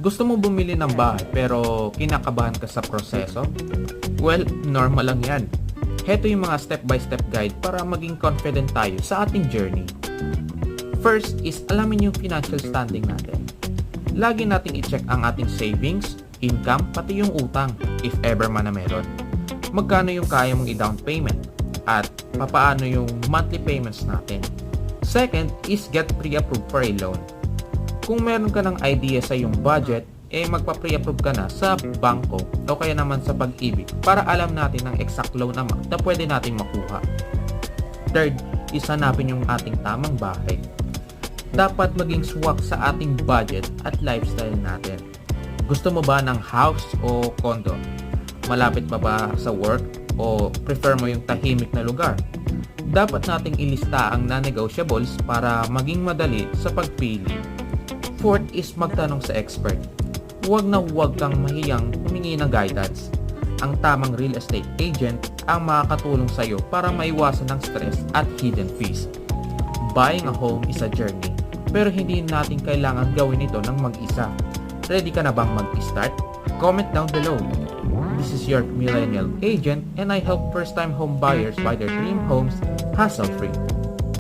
Gusto mo bumili ng bahay pero kinakabahan ka sa proseso? Well, normal lang yan. Heto yung mga step-by-step guide para maging confident tayo sa ating journey. First is alamin yung financial standing natin. Lagi nating i-check ang ating savings, income, pati yung utang, if ever man na meron. Magkano yung kaya mong i-down payment? At papaano yung monthly payments natin? Second is get pre-approved for a loan. Kung meron ka ng idea sa yung budget, magpa-pre-approve ka na sa bangko o kaya naman sa Pag-ibig para alam natin ang exact loan amount na pwede natin makuha. Third is hanapin yung ating tamang bahay. Dapat maging swak sa ating budget at lifestyle natin. Gusto mo ba ng house o condo? Malapit pa ba sa work o prefer mo yung tahimik na lugar? Dapat nating ilista ang non-negotiables para maging madali sa pagpili. Fourth is magtanong sa expert. Huwag na huwag kang mahiyang humingi ng guidance. Ang tamang real estate agent ang makakatulong sa iyo para maiwasan ng stress at hidden fees. Buying a home is a journey, pero hindi natin kailangan gawin ito ng mag-isa. Ready ka na bang mag-start? Comment down below. This is your Millennial Agent and I help first-time home buyers buy their dream homes hassle-free.